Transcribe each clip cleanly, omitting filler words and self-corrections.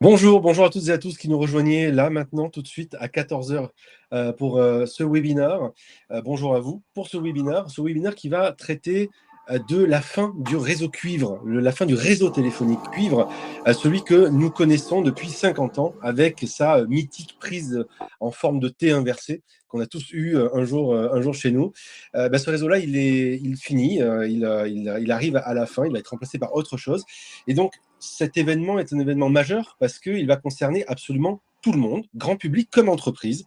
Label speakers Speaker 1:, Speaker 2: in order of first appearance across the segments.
Speaker 1: Bonjour à toutes et à tous qui nous rejoignez là maintenant tout de suite à 14 heures pour ce webinaire. Bonjour à vous pour ce webinaire qui va traiter de la fin du réseau cuivre, la fin du réseau téléphonique cuivre, celui que nous connaissons depuis 50 ans avec sa mythique prise en forme de T inversé qu'on a tous eu un jour chez nous. Ce réseau-là, il finit, il arrive à la fin, il va être remplacé par autre chose. Et donc, cet événement est un événement majeur parce qu'il va concerner absolument tout le monde, grand public comme entreprise,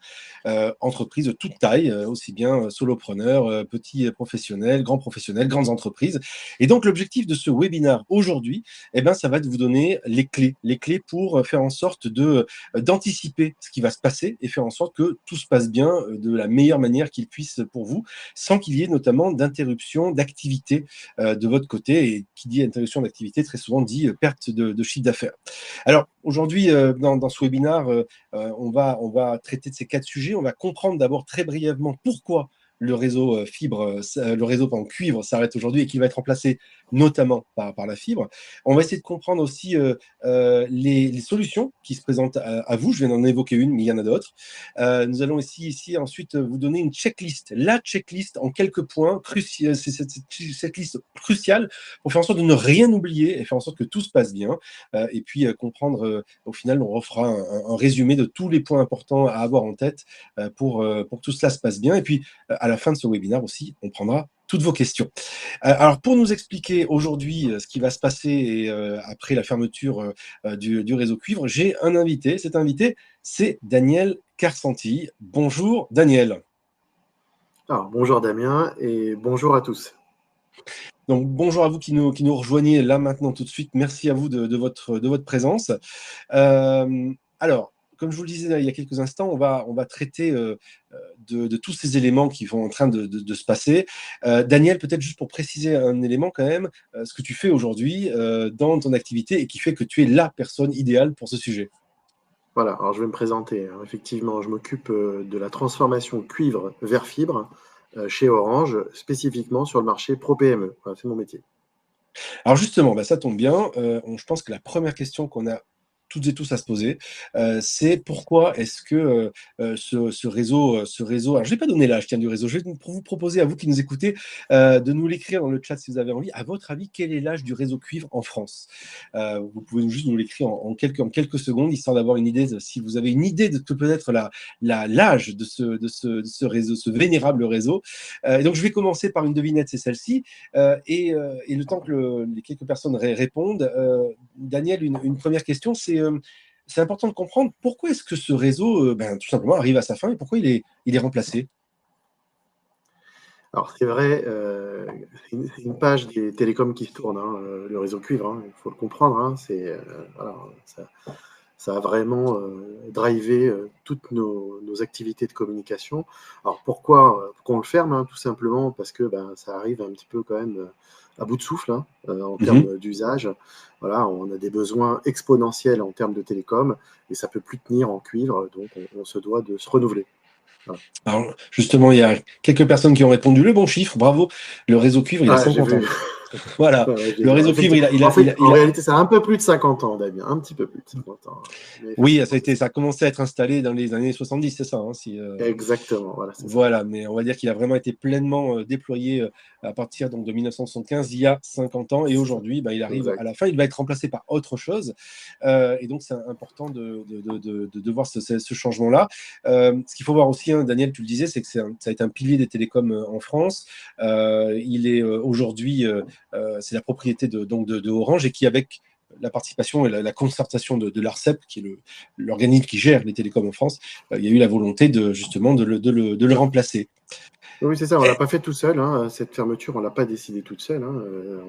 Speaker 1: entreprise de toute taille, aussi bien solopreneurs, petits professionnels, grandes entreprises. Et donc l'objectif de ce webinaire aujourd'hui, ça va être de vous donner les clés pour faire en sorte d'anticiper ce qui va se passer et faire en sorte que tout se passe bien de la meilleure manière qu'il puisse pour vous, sans qu'il y ait notamment d'interruption d'activité de votre côté. Et qui dit interruption d'activité, très souvent dit perte de chiffre d'affaires. Alors aujourd'hui, dans ce webinaire, on va traiter de ces 4 sujets. On va comprendre d'abord très brièvement pourquoi le réseau cuivre s'arrête aujourd'hui et qui va être remplacé notamment par la fibre. On va essayer de comprendre aussi les solutions qui se présentent à vous. Je viens d'en évoquer une, mais il y en a d'autres. Nous allons ici ensuite vous donner une checklist, la checklist en quelques points, c'est cette checklist cruciale pour faire en sorte de ne rien oublier et faire en sorte que tout se passe bien. Et puis comprendre, au final, on refera un résumé de tous les points importants à avoir en tête pour que tout cela se passe bien. Et puis, à la fin de ce webinaire aussi, on prendra toutes vos questions. Alors, pour nous expliquer aujourd'hui ce qui va se passer après la fermeture du réseau cuivre, j'ai un invité. Cet invité, c'est Daniel Carsanti. Bonjour, Daniel.
Speaker 2: Alors, bonjour Damien et bonjour à tous.
Speaker 1: Donc, bonjour à vous qui nous rejoignez là maintenant tout de suite. Merci à vous de votre présence. Alors, comme je vous le disais il y a quelques instants, on va traiter de tous ces éléments qui vont en train de se passer. Daniel, peut-être juste pour préciser un élément quand même, ce que tu fais aujourd'hui dans ton activité et qui fait que tu es la personne idéale pour ce sujet.
Speaker 2: Voilà, alors je vais me présenter. Alors, effectivement, je m'occupe de la transformation cuivre vers fibre chez Orange, spécifiquement sur le marché Pro PME. Voilà, c'est mon métier.
Speaker 1: Alors justement, ça tombe bien. Je pense que la première question qu'on a toutes et tous à se poser, c'est pourquoi est-ce que ce réseau. Alors, je vais pas donner l'âge du réseau. Je vais vous proposer à vous qui nous écoutez de nous l'écrire dans le chat si vous avez envie. À votre avis, quel est l'âge du réseau cuivre en France? Vous pouvez juste nous l'écrire en quelques secondes, histoire d'avoir une idée. Si vous avez une idée de peut-être l'âge de ce réseau, ce vénérable réseau. Et donc, je vais commencer par une devinette, c'est celle-ci. Et le temps que les quelques personnes répondent, Daniel, une première question, c'est important de comprendre pourquoi est-ce que ce réseau, tout simplement, arrive à sa fin et pourquoi il est remplacé.
Speaker 2: Alors, c'est vrai, une page des télécoms qui se tourne, hein, le réseau cuivre, hein, il faut le comprendre, hein, voilà, ça a vraiment drivé toutes nos activités de communication. Alors pourquoi on le ferme, hein? Tout simplement parce que ça arrive un petit peu quand même à bout de souffle, hein, en termes d'usage. Voilà, on a des besoins exponentiels en termes de télécom et ça peut plus tenir en cuivre, donc on se doit de se renouveler. Voilà.
Speaker 1: Alors, justement, il y a quelques personnes qui ont répondu le bon chiffre, bravo. Le réseau cuivre, il a
Speaker 2: Ah, j'ai
Speaker 1: 50 ans.
Speaker 2: vu.
Speaker 1: Voilà,
Speaker 2: Ouais, ouais, je l'ai
Speaker 1: le
Speaker 2: vu.
Speaker 1: réseau cuivre,
Speaker 2: En fait, en réalité, c'est un peu plus de 50 ans, Damien, un petit peu plus de 50 ans. Mais
Speaker 1: oui,
Speaker 2: effectivement, c'est ça.
Speaker 1: ça a commencé à être installé dans les années 70, c'est ça, hein,
Speaker 2: Exactement, voilà, c'est ça.
Speaker 1: voilà, mais on va dire qu'il a vraiment été pleinement déployé à partir donc, de 1975, il y a 50 ans, et aujourd'hui, il arrive à
Speaker 2: Exact.
Speaker 1: la fin, il va être remplacé par autre chose, et donc c'est important de voir ce changement-là. Ce qu'il faut voir aussi, hein, Daniel, tu le disais, c'est que ça a été un pilier des télécoms en France. Il est aujourd'hui, c'est la propriété de Orange, et qui, avec la participation et la concertation de l'ARCEP, qui est l'organisme qui gère les télécoms en France, il y a eu la volonté justement de le remplacer.
Speaker 2: Oui, c'est ça, on l'a pas fait tout seul, hein, cette fermeture, on l'a pas décidé toute seule, hein,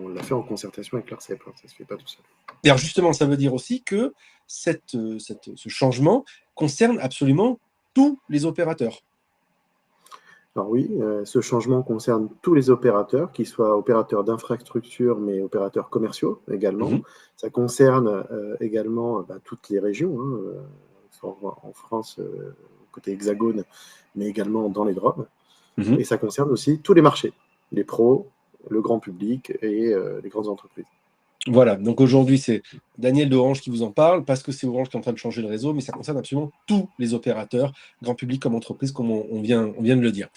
Speaker 2: on l'a fait en concertation avec l'ARCEP, hein, ça se fait pas tout seul.
Speaker 1: Et alors justement, ça veut dire aussi que ce changement concerne absolument tous les opérateurs.
Speaker 2: Alors oui, ce changement concerne tous les opérateurs, qu'ils soient opérateurs d'infrastructure, mais opérateurs commerciaux également.
Speaker 1: Mmh.
Speaker 2: Ça concerne également toutes les régions, hein, en France, côté hexagone, mais également dans les DROM.
Speaker 1: Mmh.
Speaker 2: Et ça concerne aussi tous les marchés, les pros, le grand public et les grandes entreprises.
Speaker 1: Voilà, donc aujourd'hui, c'est Daniel d'Orange qui vous en parle, parce que c'est Orange qui est en train de changer le réseau, mais ça concerne absolument tous les opérateurs, grand public comme entreprise, comme on vient de le dire.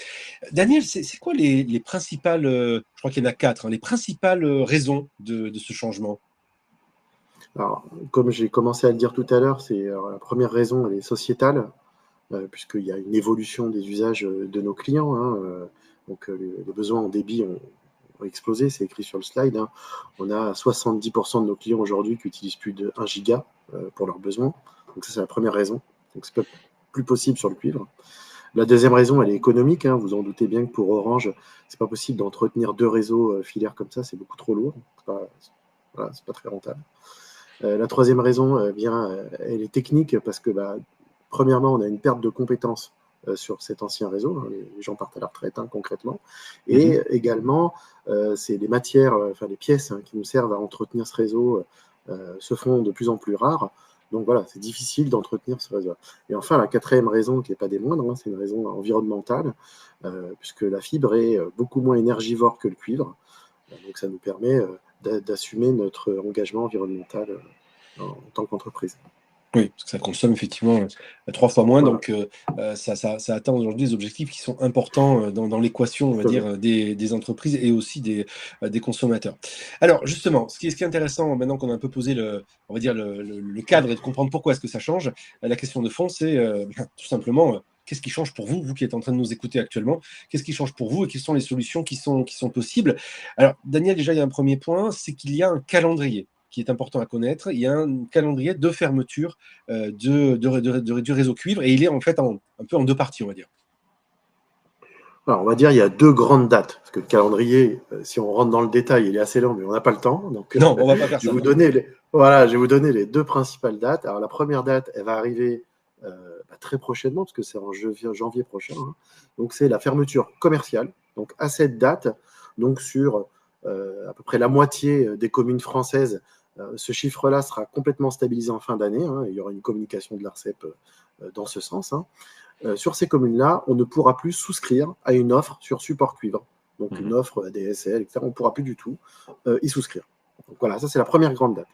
Speaker 1: Daniel, c'est quoi les principales, je crois qu'il y en a 4, hein, les principales raisons de ce changement?
Speaker 2: Alors, comme j'ai commencé à le dire tout à l'heure, la première raison, elle est sociétale, puisqu'il y a une évolution des usages de nos clients, hein, donc les besoins en débit ont explosé, c'est écrit sur le slide, hein. On a 70% de nos clients aujourd'hui qui utilisent plus de 1 giga pour leurs besoins. Donc ça, c'est la première raison. Donc c'est plus possible sur le cuivre. La deuxième raison, elle est économique, hein. Vous en doutez bien que pour Orange, c'est pas possible d'entretenir 2 réseaux filaires comme ça, c'est beaucoup trop lourd. C'est pas très rentable. La troisième raison, elle est technique parce que, premièrement, on a une perte de compétences sur cet ancien réseau. Hein, les gens partent à la retraite, hein, concrètement. Et également, c'est les matières, les pièces, hein, qui nous servent à entretenir ce réseau se font de plus en plus rares. Donc voilà, c'est difficile d'entretenir ce réseau. Et enfin, la quatrième raison, qui n'est pas des moindres, hein, c'est une raison environnementale, puisque la fibre est beaucoup moins énergivore que le cuivre. Donc ça nous permet d'assumer notre engagement environnemental en tant qu'entreprise.
Speaker 1: Oui, parce que ça consomme effectivement 3 fois moins,
Speaker 2: Voilà.
Speaker 1: donc ça atteint aujourd'hui des objectifs qui sont importants dans l'équation, on va dire, des entreprises et aussi des consommateurs. Alors justement, ce qui est intéressant, maintenant qu'on a un peu posé on va dire le cadre et de comprendre pourquoi est-ce que ça change, la question de fond, c'est tout simplement, qu'est-ce qui change pour vous, vous qui êtes en train de nous écouter actuellement? Qu'est-ce qui change pour vous et quelles sont les solutions qui sont possibles? Alors Daniel, déjà, il y a un premier point, c'est qu'il y a un calendrier qui est important à connaître. Il y a un calendrier de fermeture du réseau cuivre, et il est en fait un peu en 2 parties, on va dire.
Speaker 2: Alors, on va dire il y a 2 grandes dates, parce que le calendrier, si on rentre dans le détail, il est assez long, mais on n'a pas le temps. Donc,
Speaker 1: Non, on va pas faire
Speaker 2: je vais
Speaker 1: ça,
Speaker 2: vous
Speaker 1: non.
Speaker 2: donner les 2 principales dates. Alors, la première date, elle va arriver très prochainement, parce que c'est en janvier prochain, hein. Donc, c'est la fermeture commerciale. Donc, à cette date, donc sur à peu près la moitié des communes françaises, ce chiffre-là sera complètement stabilisé en fin d'année, hein. Il y aura une communication de l'Arcep dans ce sens, hein. Sur ces communes-là, on ne pourra plus souscrire à une offre sur support cuivre. Donc une offre DSL, etc. On ne pourra plus du tout y souscrire. Donc voilà, ça c'est la première grande date.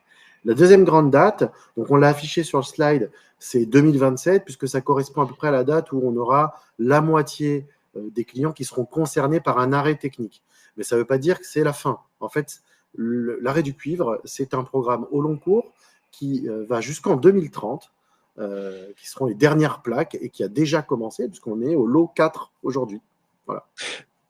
Speaker 2: La deuxième grande date, donc on l'a affiché sur le slide, c'est 2027, puisque ça correspond à peu près à la date où on aura la moitié des clients qui seront concernés par un arrêt technique. Mais ça ne veut pas dire que c'est la fin. En fait, l'arrêt du cuivre, c'est un programme au long cours qui va jusqu'en 2030, qui seront les dernières plaques et qui a déjà commencé, puisqu'on est au lot 4 aujourd'hui. Voilà.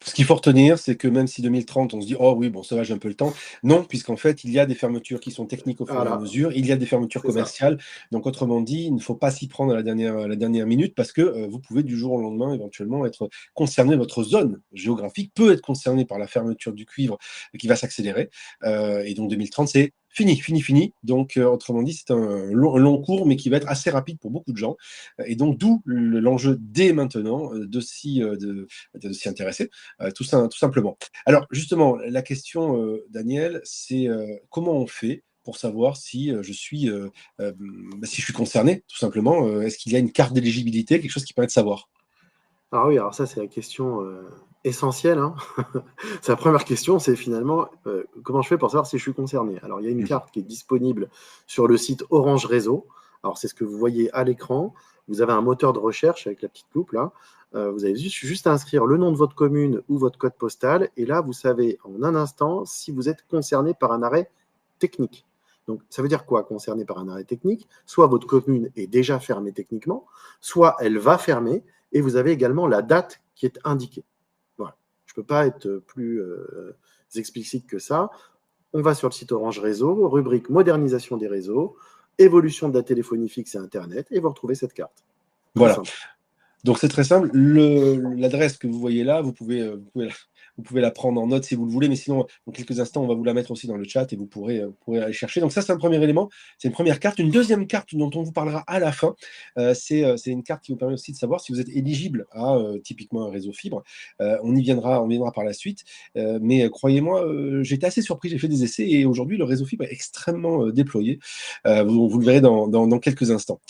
Speaker 1: Ce qu'il faut retenir, c'est que même si 2030, on se dit « Oh oui, bon, ça va, j'ai un peu le temps », non, puisqu'en fait, il y a des fermetures qui sont techniques au fur et à
Speaker 2: Voilà,
Speaker 1: mesure, il y a des fermetures
Speaker 2: c'est ça.
Speaker 1: commerciales. Donc, autrement dit, il ne faut pas s'y prendre à la dernière minute, parce que vous pouvez du jour au lendemain éventuellement être concerné, votre zone géographique peut être concernée par la fermeture du cuivre qui va s'accélérer. Et donc 2030, c'est fini, fini, fini. Donc, autrement dit, c'est un long cours, mais qui va être assez rapide pour beaucoup de gens. Et donc, d'où l'enjeu dès maintenant de s'y intéresser. Tout simplement. Alors justement, la question, Daniel, c'est comment on fait pour savoir si si je suis concerné, tout simplement. Est-ce qu'il y a une carte d'éligibilité, quelque chose qui permet de savoir?
Speaker 2: Ah oui, alors ça, c'est la question essentielle, hein. C'est la première question, c'est finalement comment je fais pour savoir si je suis concerné. Alors, il y a une carte qui est disponible sur le site Orange Réseau. Alors, c'est ce que vous voyez à l'écran. Vous avez un moteur de recherche avec la petite loupe là. Vous avez juste à inscrire le nom de votre commune ou votre code postal. Et là, vous savez en un instant si vous êtes concerné par un arrêt technique. Donc, ça veut dire quoi, concerné par un arrêt technique? Soit votre commune est déjà fermée techniquement, soit elle va fermer, et vous avez également la date qui est indiquée. Voilà. Je ne peux pas être plus explicite que ça. On va sur le site Orange Réseau, rubrique modernisation des réseaux, évolution de la téléphonie fixe et Internet, et vous retrouvez cette carte. Très
Speaker 1: Voilà.
Speaker 2: simple.
Speaker 1: Donc c'est très simple. L'adresse que vous voyez là, vous pouvez la prendre en note si vous le voulez, mais sinon, dans quelques instants, on va vous la mettre aussi dans le chat et vous pourrez aller chercher. Donc ça, c'est un premier élément, c'est une première carte. Une deuxième carte dont on vous parlera à la fin, c'est une carte qui vous permet aussi de savoir si vous êtes éligible à typiquement un réseau fibre. On viendra par la suite. Mais croyez-moi, j'étais assez surpris, j'ai fait des essais et aujourd'hui, le réseau fibre est extrêmement déployé. Vous le verrez dans quelques instants.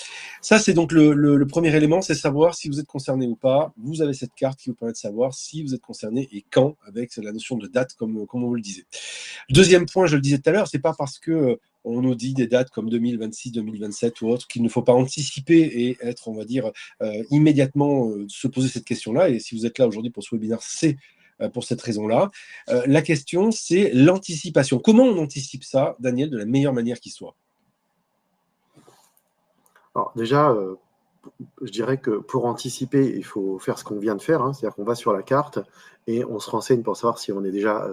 Speaker 1: Ça, c'est donc le premier élément, c'est savoir si vous êtes concerné ou pas. Vous avez cette carte qui vous permet de savoir si vous êtes concerné et quand. quand, avec la notion de date, comme on vous le disait. Deuxième point, je le disais tout à l'heure, c'est pas parce que on nous dit des dates comme 2026, 2027 ou autre qu'il ne faut pas anticiper et être, on va dire, immédiatement se poser cette question-là. Et si vous êtes là aujourd'hui pour ce webinaire, c'est pour cette raison-là. La question, c'est l'anticipation. Comment on anticipe ça, Daniel, de la meilleure manière qui soit?
Speaker 2: Alors déjà, je dirais que pour anticiper, il faut faire ce qu'on vient de faire, hein, c'est-à-dire qu'on va sur la carte et on se renseigne pour savoir si on est déjà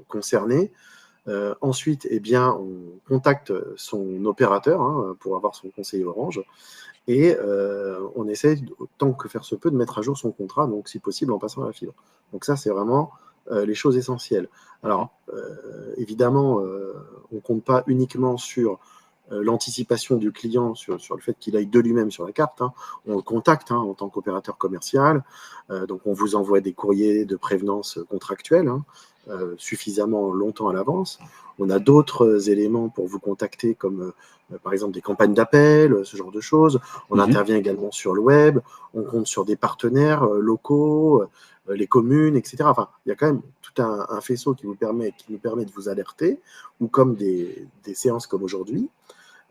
Speaker 2: concerné. Ensuite, eh bien, on contacte son opérateur, hein, pour avoir son conseiller Orange et on essaie, autant que faire se peut, de mettre à jour son contrat, donc si possible en passant à la fibre. Donc ça, c'est vraiment les choses essentielles. Alors, évidemment, on ne compte pas uniquement sur l'anticipation du client sur le fait qu'il aille de lui-même sur la carte. Hein. On le contacte, hein, en tant qu'opérateur commercial. Donc, on vous envoie des courriers de prévenance contractuelle, hein, suffisamment longtemps à l'avance. On a d'autres éléments pour vous contacter, comme par exemple des campagnes d'appel, ce genre de choses. On intervient également sur le web. On compte sur des partenaires locaux, les communes, etc. Enfin, il y a quand même tout un faisceau qui nous permet de vous alerter, ou comme des séances comme aujourd'hui.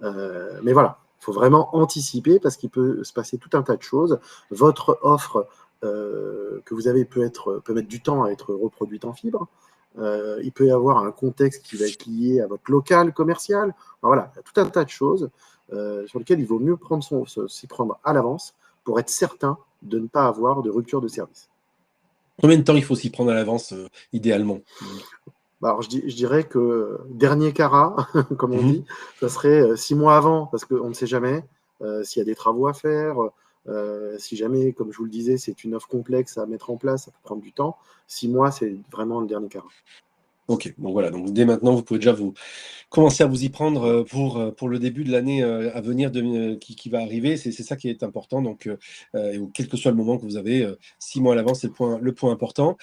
Speaker 2: Mais voilà, il faut vraiment anticiper parce qu'il peut se passer tout un tas de choses. Votre offre que vous avez peut mettre du temps à être reproduite en fibre. Il peut y avoir un contexte qui va être lié à votre local commercial. Enfin, voilà, il y a tout un tas de choses sur lesquelles il vaut mieux s'y prendre à l'avance pour être certain de ne pas avoir de rupture de service.
Speaker 1: Combien de temps il faut s'y prendre à l'avance, idéalement?
Speaker 2: Alors, je dirais que dernier carat, comme on dit, ça serait 6 mois avant, parce qu'on ne sait jamais s'il y a des travaux à faire, si jamais, comme je vous le disais, c'est une offre complexe à mettre en place, ça peut prendre du temps. 6 mois, c'est vraiment le dernier carat.
Speaker 1: Ok, donc voilà, donc dès maintenant, vous pouvez déjà commencer à vous y prendre pour le début de l'année à venir qui va arriver. C'est ça qui est important, donc quel que soit le moment que vous avez, 6 mois à l'avance, c'est le point important.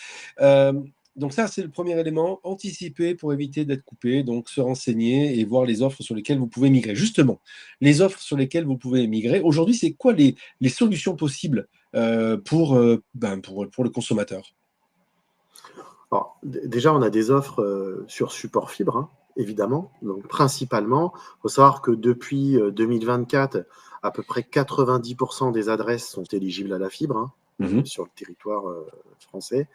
Speaker 1: Donc ça, c'est le premier élément, anticiper pour éviter d'être coupé, donc se renseigner et voir les offres sur lesquelles vous pouvez migrer. Justement, les offres sur lesquelles vous pouvez migrer, aujourd'hui, c'est quoi les solutions possibles pour le consommateur?
Speaker 2: Alors, déjà, on a des offres sur support fibre, hein, évidemment. Donc, principalement, il faut savoir que depuis 2024, à peu près 90% des adresses sont éligibles à la fibre, hein, sur le territoire français.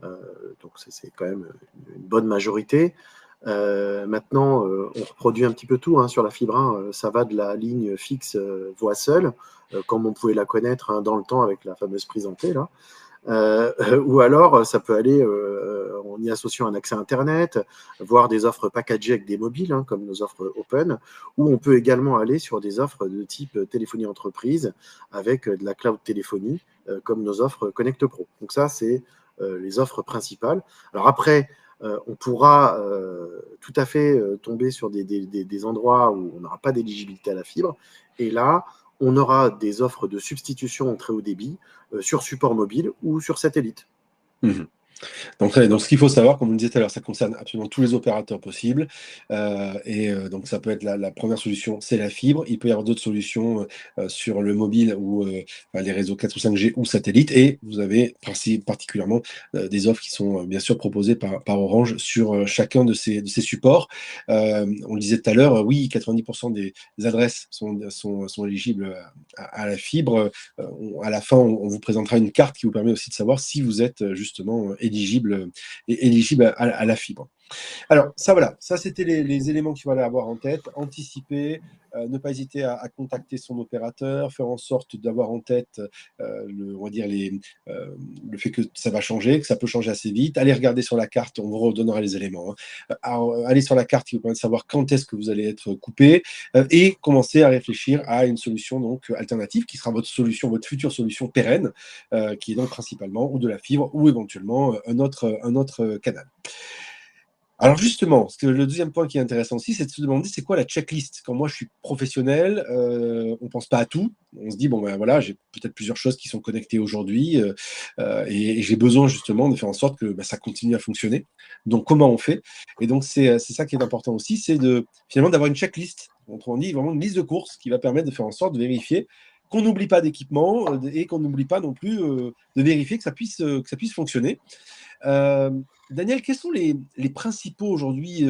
Speaker 2: Donc, c'est quand même une bonne majorité. Maintenant, on reproduit un petit peu tout, hein, sur la fibre. Hein. Ça va de la ligne fixe voix seule, comme on pouvait la connaître, hein, dans le temps avec la fameuse prise en T, là. Ou alors, ça peut aller en y associant un accès Internet, voire des offres packagées avec des mobiles, hein, comme nos offres Open, ou on peut également aller sur des offres de type téléphonie entreprise avec de la cloud téléphonie, comme nos offres Connect Pro. Donc ça, c'est les offres principales. Alors après, on pourra tout à fait tomber sur des endroits où on n'aura pas d'éligibilité à la fibre, et là, on aura des offres de substitution en très haut débit sur support mobile ou sur satellite.
Speaker 1: Donc, ce qu'il faut savoir, comme on le disait tout à l'heure, ça concerne absolument tous les opérateurs possibles. Donc, ça peut être la première solution, c'est la fibre. Il peut y avoir d'autres solutions sur le mobile ou les réseaux 4 ou 5G ou satellite. Et vous avez particulièrement des offres qui sont bien sûr proposées par Orange sur chacun de ces supports. On le disait tout à l'heure, oui, 90% des adresses sont éligibles à la fibre. À la fin, on vous présentera une carte qui vous permet aussi de savoir si vous êtes justement éligible à la fibre. Alors, ça, voilà, ça c'était les éléments qu'il fallait avoir en tête, anticiper, ne pas hésiter à contacter son opérateur, faire en sorte d'avoir en tête on va dire le fait que ça va changer, que ça peut changer assez vite. Allez regarder sur la carte, on vous redonnera les éléments. Hein. Allez sur la carte qui vous permet de savoir quand est-ce que vous allez être coupé et commencer à réfléchir à une solution donc alternative qui sera votre future solution pérenne, qui est donc principalement ou de la fibre ou éventuellement un autre canal. Alors justement, le deuxième point qui est intéressant aussi, c'est de se demander c'est quoi la checklist. Quand moi je suis professionnel, on ne pense pas à tout. On se dit bon ben voilà, j'ai peut-être plusieurs choses qui sont connectées aujourd'hui et j'ai besoin justement de faire en sorte que ça continue à fonctionner. Donc comment on fait? Et donc c'est ça qui est important aussi, c'est finalement d'avoir une checklist. Autrement dit, vraiment une liste de courses qui va permettre de faire en sorte de vérifier qu'on n'oublie pas d'équipement et qu'on n'oublie pas non plus de vérifier que ça puisse fonctionner. Daniel, quels sont les principaux aujourd'hui,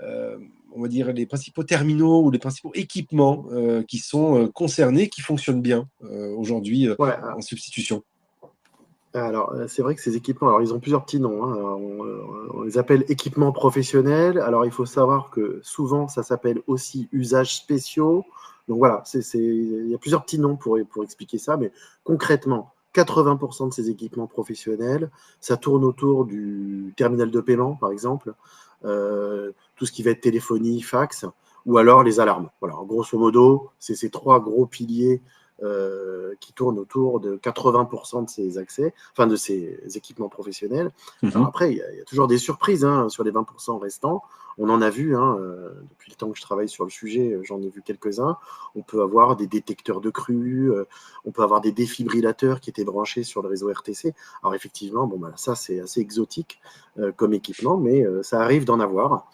Speaker 1: on va dire les principaux terminaux ou les principaux équipements qui sont concernés, qui fonctionnent bien aujourd'hui
Speaker 2: Ouais,
Speaker 1: en substitution?
Speaker 2: alors, c'est vrai que ces équipements, alors ils ont plusieurs petits noms, hein. On les appelle équipements professionnels. Alors, il faut savoir que souvent, ça s'appelle aussi usages spéciaux. Donc voilà, il y a plusieurs petits noms pour expliquer ça, mais concrètement, 80% de ces équipements professionnels, ça tourne autour du terminal de paiement, par exemple, tout ce qui va être téléphonie, fax, ou alors les alarmes. Voilà, grosso modo, c'est ces trois gros piliers qui tournent autour de 80% de ces accès, enfin de ces équipements professionnels. Alors après, il y a toujours des surprises hein, sur les 20% restants. On en a vu, hein, depuis le temps que je travaille sur le sujet, j'en ai vu quelques-uns. On peut avoir des détecteurs de crue, on peut avoir des défibrillateurs qui étaient branchés sur le réseau RTC. Alors effectivement, bon, bah, ça c'est assez exotique comme équipement, mais ça arrive d'en avoir.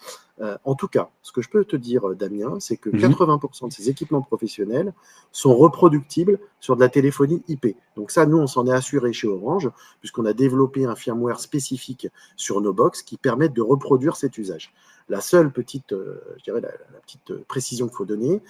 Speaker 2: En tout cas, ce que je peux te dire, Damien, c'est que 80% de ces équipements professionnels sont reproductibles sur de la téléphonie IP. Donc ça, nous, on s'en est assuré chez Orange, puisqu'on a développé un firmware spécifique sur nos box qui permettent de reproduire cet usage. La seule petite, je dirais, la petite précision qu'il faut donner,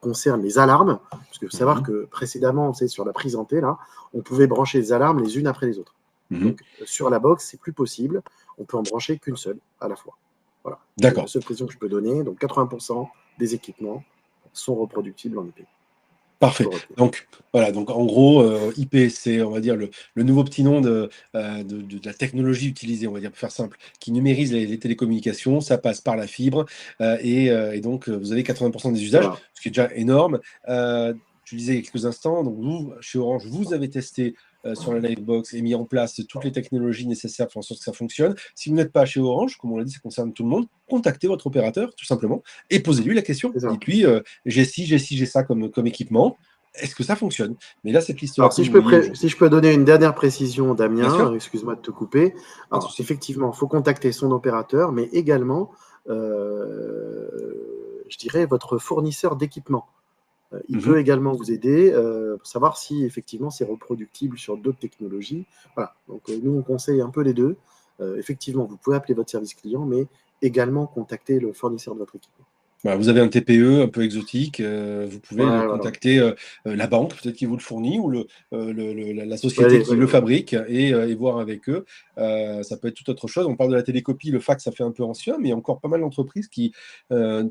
Speaker 2: concerne les alarmes, parce qu'il faut savoir que précédemment, sur la prise en T, là, on pouvait brancher les alarmes les unes après les autres. Donc sur la box, c'est plus possible. On peut en brancher qu'une seule à la fois. Voilà. C'est la
Speaker 1: D'accord.
Speaker 2: seule précision que je peux donner. Donc 80% des équipements sont reproductibles en IP.
Speaker 1: Parfait. Donc, voilà, donc en gros, IP, c'est, on va dire, le nouveau petit nom de la technologie utilisée, on va dire, pour faire simple, qui numérise les télécommunications. Ça passe par la fibre et donc, vous avez 80% des usages,
Speaker 2: Voilà.
Speaker 1: ce qui est déjà énorme. Tu disais il y a quelques instants, donc vous, chez Orange, vous avez testé sur la Livebox et mis en place toutes les technologies nécessaires pour faire en sorte que ça fonctionne. Si vous n'êtes pas chez Orange, comme on l'a dit, ça concerne tout le monde, contactez votre opérateur, tout simplement, et posez-lui la question.
Speaker 2: C'est ça.
Speaker 1: Dites-lui, j'ai ci, j'ai ça comme équipement. Est-ce que ça fonctionne? Mais là, cette liste-là
Speaker 2: Alors,
Speaker 1: que vous voyez aujourd'hui.
Speaker 2: si je peux donner une dernière précision,
Speaker 1: Bien sûr,
Speaker 2: Damien, excuse-moi de te couper.
Speaker 1: pas de
Speaker 2: Alors,
Speaker 1: souci.
Speaker 2: effectivement, il faut contacter son opérateur, mais également, je dirais, votre fournisseur d'équipement. Il peut
Speaker 1: Mhm.
Speaker 2: également vous aider pour savoir si effectivement c'est reproductible sur d'autres technologies. Voilà. Donc, nous, on conseille un peu les deux. Effectivement, vous pouvez appeler votre service client, mais également contacter le fournisseur de votre équipement.
Speaker 1: Voilà, vous avez un TPE un peu exotique, vous pouvez
Speaker 2: Ouais, voilà.
Speaker 1: contacter la banque, peut-être qui vous le fournit, ou la société
Speaker 2: Ouais,
Speaker 1: qui
Speaker 2: ouais,
Speaker 1: le
Speaker 2: ouais.
Speaker 1: fabrique, et voir avec eux. Ça peut être toute autre chose. On parle de la télécopie, le fax, ça fait un peu ancien, mais il y a encore pas mal d'entreprises qui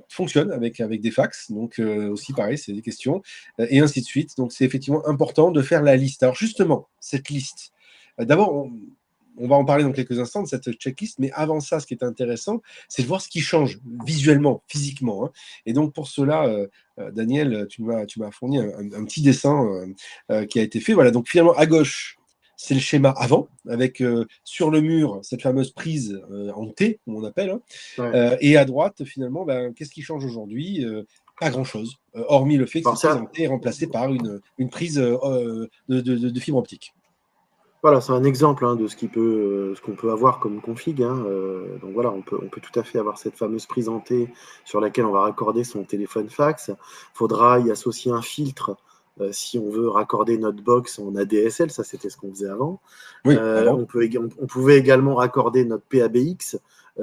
Speaker 1: fonctionnent avec des fax. Donc, aussi, pareil, c'est des questions, et ainsi de suite. Donc, c'est effectivement important de faire la liste. Alors, justement, cette liste, d'abord, on va en parler dans quelques instants de cette checklist, mais avant ça, ce qui est intéressant, c'est de voir ce qui change visuellement, physiquement, hein. Et donc pour cela, Daniel, tu m'as fourni un petit dessin qui a été fait. Voilà, donc finalement à gauche, c'est le schéma avant, avec sur le mur cette fameuse prise en T, comme on appelle, hein.
Speaker 2: Ouais.
Speaker 1: Et à droite, finalement, ben, qu'est-ce qui change aujourd'hui? Pas grand-chose, hormis le fait que
Speaker 2: Alors
Speaker 1: cette prise
Speaker 2: ça,
Speaker 1: en T est remplacée par une prise de fibre optique.
Speaker 2: voilà, c'est un exemple hein, de ce qu'on peut avoir comme config, hein. Donc voilà, on peut tout à fait avoir cette fameuse prise en T sur laquelle on va raccorder son téléphone fax. Il faudra y associer un filtre si on veut raccorder notre box en ADSL, ça c'était ce qu'on faisait avant.
Speaker 1: Oui, avant.
Speaker 2: On pouvait également raccorder notre PABX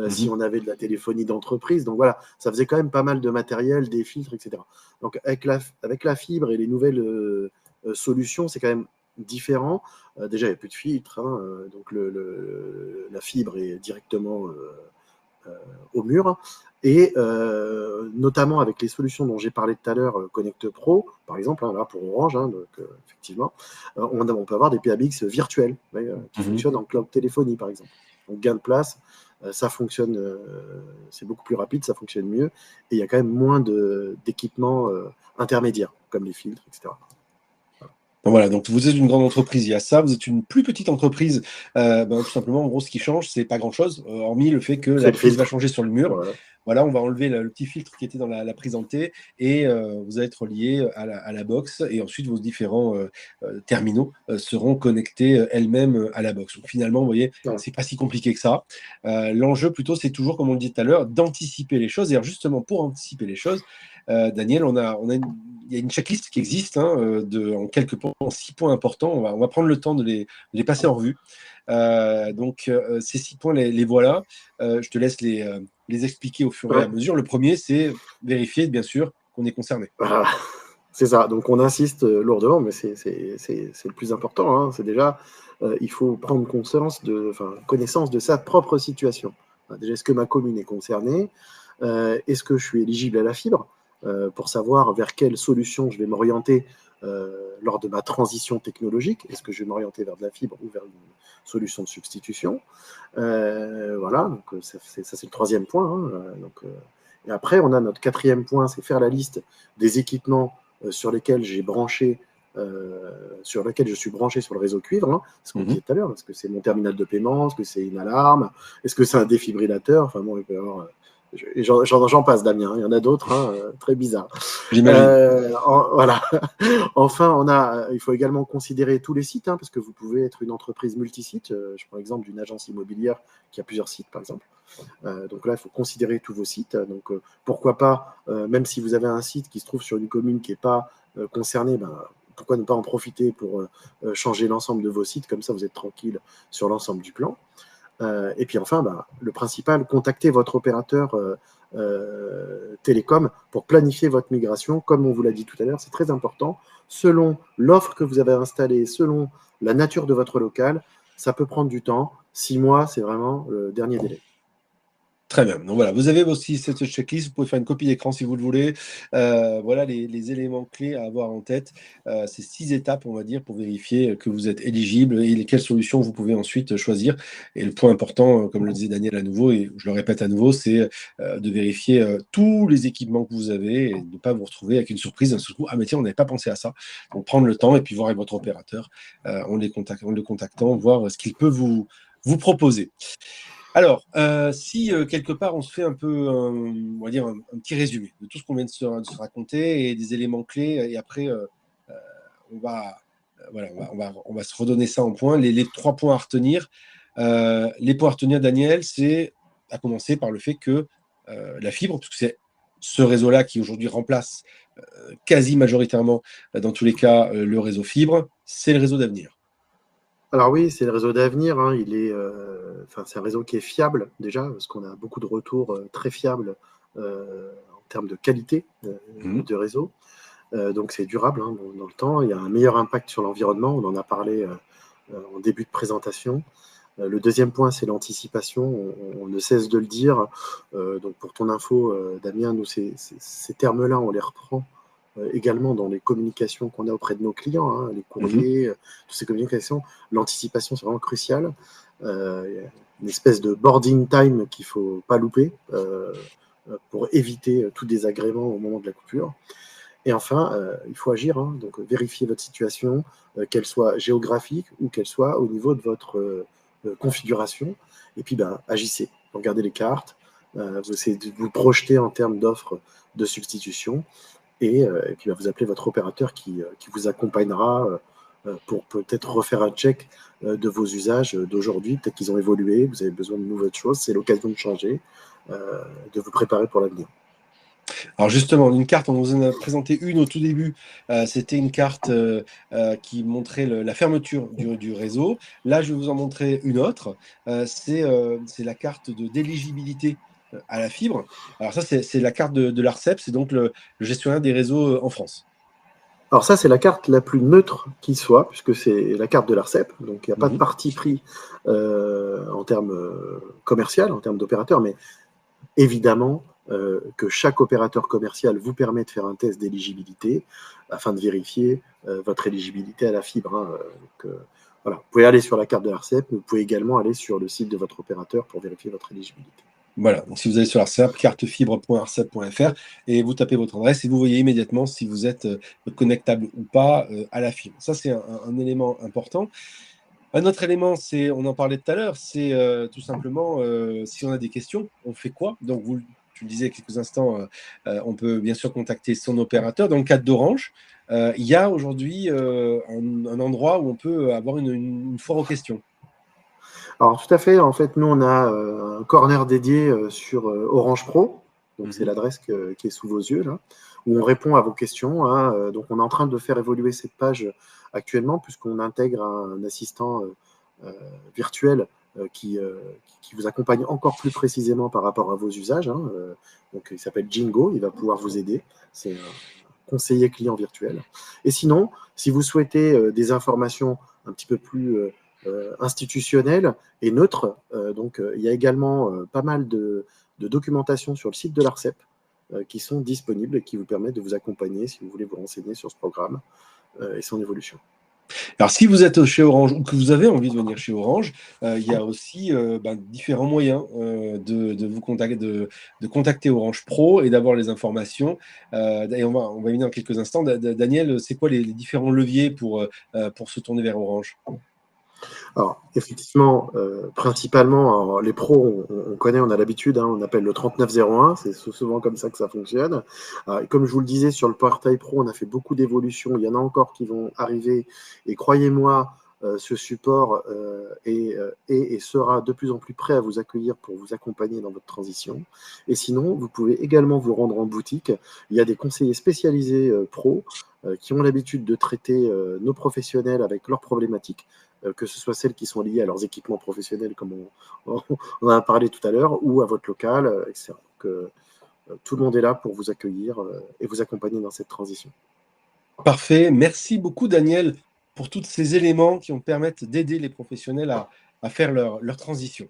Speaker 2: si
Speaker 1: Mhm.
Speaker 2: on avait de la téléphonie d'entreprise. Donc voilà, ça faisait quand même pas mal de matériel, des filtres, etc. Donc avec la fibre et les nouvelles solutions, c'est quand même différent. Déjà, il n'y a plus de filtre, hein, donc la fibre est directement au mur. Et notamment avec les solutions dont j'ai parlé tout à l'heure, Connect Pro, par exemple, hein, là pour Orange, hein, donc, effectivement, on peut avoir des PABX virtuels qui
Speaker 1: Mhm.
Speaker 2: fonctionnent en cloud téléphonie, par exemple. Donc gain de place, ça fonctionne, c'est beaucoup plus rapide, ça fonctionne mieux, et il y a quand même moins d'équipements intermédiaires, comme les filtres, etc.
Speaker 1: Donc voilà, donc vous êtes une grande entreprise, il y a ça. Vous êtes une plus petite entreprise, ben, tout simplement, en gros, ce qui change, c'est pas grand-chose, hormis le fait que
Speaker 2: C'est
Speaker 1: la
Speaker 2: le
Speaker 1: prise va
Speaker 2: filtre.
Speaker 1: changer sur le mur.
Speaker 2: Voilà.
Speaker 1: Voilà, on va enlever le petit filtre qui était dans la prise en T et vous allez être relié à la box et ensuite vos différents terminaux seront connectés elles-mêmes à la box. Donc finalement, vous voyez,
Speaker 2: Voilà.
Speaker 1: c'est pas si compliqué que ça. L'enjeu plutôt, c'est toujours, comme on le dit tout à l'heure, d'anticiper les choses. Et alors justement, pour anticiper les choses, Daniel, il y a une checklist qui existe en quelques points, en 6 points importants. On va prendre le temps de les passer en revue. Donc, ces 6 points, les voilà. Je te laisse les expliquer au fur et à
Speaker 2: Ouais.
Speaker 1: mesure. Le premier, c'est vérifier, bien sûr, qu'on est concerné.
Speaker 2: Voilà. C'est ça. Donc, on insiste lourdement, mais c'est le plus important, hein. C'est déjà, il faut prendre connaissance de sa propre situation. Déjà, est-ce que ma commune est concernée? Est-ce que je suis éligible à la fibre? Pour savoir vers quelle solution je vais m'orienter lors de ma transition technologique. Est-ce que je vais m'orienter vers de la fibre ou vers une solution de substitution? Voilà, donc ça c'est le troisième point, hein. Et après, on a notre quatrième point, c'est faire la liste des équipements sur lesquels j'ai branché, sur lesquels je suis branché sur le réseau cuivre, hein, ce qu'on disait tout à l'heure. Est-ce que c'est mon terminal de paiement? Est-ce que c'est une alarme? Est-ce que c'est un défibrillateur? Enfin bon, il peut y avoir, j'en passe, Damien, hein. Il y en a d'autres, hein, très bizarres.
Speaker 1: J'imagine.
Speaker 2: Voilà. Enfin, il faut également considérer tous les sites, hein, parce que vous pouvez être une entreprise multisite. Je prends l'exemple d'une agence immobilière qui a plusieurs sites, par exemple. Donc là, il faut considérer tous vos sites. Donc, pourquoi pas, même si vous avez un site qui se trouve sur une commune qui n'est pas concernée, pourquoi ne pas en profiter pour changer l'ensemble de vos sites? Comme ça, vous êtes tranquille sur l'ensemble du plan. Et puis enfin, le principal, contactez votre opérateur télécom pour planifier votre migration. Comme on vous l'a dit tout à l'heure, c'est très important. Selon l'offre que vous avez installée, selon la nature de votre local, ça peut prendre du temps. 6 mois, c'est vraiment le dernier délai.
Speaker 1: Très bien. Donc voilà, vous avez aussi cette checklist. Vous pouvez faire une copie d'écran si vous le voulez. Voilà les éléments clés à avoir en tête. C'est 6 étapes, on va dire, pour vérifier que vous êtes éligible et quelles solutions vous pouvez ensuite choisir. Et le point important, comme le disait Daniel à nouveau, et je le répète à nouveau, c'est de vérifier tous les équipements que vous avez et de ne pas vous retrouver avec une surprise d'un seul coup. Ah mais tiens, on n'avait pas pensé à ça. Donc prendre le temps et puis voir avec votre opérateur en le contactant, voir ce qu'il peut vous proposer. Alors, si quelque part on se fait un peu, on va dire un petit résumé de tout ce qu'on vient de se raconter et des éléments clés, et après on va, voilà, on va se redonner ça en points. Les 3 points à retenir. Les points à retenir, Daniel, c'est à commencer par le fait que la fibre, parce que c'est ce réseau-là qui aujourd'hui remplace quasi majoritairement, dans tous les cas, le réseau fibre, c'est le réseau d'avenir.
Speaker 2: Alors oui, c'est le réseau d'avenir, hein. C'est un réseau qui est fiable déjà, parce qu'on a beaucoup de retours très fiables en termes de qualité
Speaker 1: Mhm.
Speaker 2: de réseau. Donc c'est durable, hein, dans le temps. Il y a un meilleur impact sur l'environnement. On en a parlé en début de présentation. Le deuxième point, c'est l'anticipation. On ne cesse de le dire. Donc pour ton info, Damien, nous, ces termes-là, on les reprend également dans les communications qu'on a auprès de nos clients, hein, les
Speaker 1: Mhm.
Speaker 2: courriers, toutes ces communications. L'anticipation, c'est vraiment crucial. Il y a une espèce de boarding time qu'il ne faut pas louper pour éviter tout désagrément au moment de la coupure. Et enfin, il faut agir, hein, donc vérifier votre situation, qu'elle soit géographique ou qu'elle soit au niveau de votre configuration. Et puis, agissez, regardez les cartes, vous essayez de vous projeter en termes d'offres de substitution, et puis vous appelez votre opérateur qui vous accompagnera pour peut-être refaire un check de vos usages d'aujourd'hui. Peut-être qu'ils ont évolué, vous avez besoin de nouvelles choses, c'est l'occasion de changer, de vous préparer pour l'avenir.
Speaker 1: Alors justement, une carte, on vous en a présenté une au tout début. C'était une carte qui montrait la fermeture du réseau. Là, je vais vous en montrer une autre. C'est la carte d'éligibilité à la fibre. Alors ça, c'est la carte de l'ARCEP, c'est donc le gestionnaire des réseaux en France.
Speaker 2: Alors ça, c'est la carte la plus neutre qui soit, puisque c'est la carte de l'ARCEP, donc il n'y a pas de
Speaker 1: Mhm.
Speaker 2: parti pris en termes commercial, en termes d'opérateur, mais évidemment que chaque opérateur commercial vous permet de faire un test d'éligibilité afin de vérifier votre éligibilité à la fibre, hein. Voilà. Vous pouvez aller sur la carte de l'ARCEP, mais vous pouvez également aller sur le site de votre opérateur pour vérifier votre éligibilité.
Speaker 1: Voilà, donc si vous allez sur l'ARCEP, cartefibre.arcep.fr, et vous tapez votre adresse et vous voyez immédiatement si vous êtes connectable ou pas à la fibre. Ça, c'est un élément important. Un autre élément, on en parlait tout à l'heure, c'est tout simplement si on a des questions, on fait quoi? Donc, tu le disais il y a quelques instants, on peut bien sûr contacter son opérateur. Dans le cadre d'Orange, il y a aujourd'hui un endroit où on peut avoir une foire aux questions.
Speaker 2: Alors tout à fait, en fait, nous on a un corner dédié sur Orange Pro. Donc, c'est l'adresse qui est sous vos yeux, là, où on répond à vos questions, hein. Donc, on est en train de faire évoluer cette page actuellement, puisqu'on intègre un assistant virtuel qui vous accompagne encore plus précisément par rapport à vos usages, hein. Donc, il s'appelle Jingo, il va pouvoir vous aider. C'est un conseiller client virtuel. Et sinon, si vous souhaitez des informations un petit peu plus institutionnelles et neutres, donc il y a également pas mal de documentation sur le site de l'ARCEP qui sont disponibles et qui vous permettent de vous accompagner si vous voulez vous renseigner sur ce programme et son évolution.
Speaker 1: Alors, si vous êtes chez Orange ou que vous avez envie de venir chez Orange, il y a aussi différents moyens vous contacter, de contacter Orange Pro et d'avoir les informations. Et on va y venir dans quelques instants. Daniel, c'est quoi les différents leviers pour se tourner vers Orange?
Speaker 2: Alors, effectivement, principalement, alors, les pros, on connaît, on a l'habitude, hein, on appelle le 3901, c'est souvent comme ça que ça fonctionne. Et comme je vous le disais, sur le portail pro, on a fait beaucoup d'évolutions, il y en a encore qui vont arriver, et croyez-moi, ce support est et sera de plus en plus prêt à vous accueillir pour vous accompagner dans votre transition. Et sinon, vous pouvez également vous rendre en boutique. Il y a des conseillers spécialisés pros qui ont l'habitude de traiter nos professionnels avec leurs problématiques, que ce soit celles qui sont liées à leurs équipements professionnels, comme on en a parlé tout à l'heure, ou à votre local, etc. Donc, tout le monde est là pour vous accueillir et vous accompagner dans cette transition.
Speaker 1: Parfait. Merci beaucoup, Daniel, pour tous ces éléments qui permettent d'aider les professionnels à faire leur transition.